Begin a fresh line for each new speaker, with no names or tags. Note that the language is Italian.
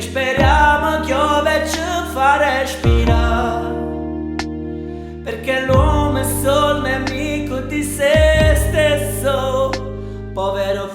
speriamo che piove ci fa respirare, perché l'uomo è solo nemico di se stesso, povero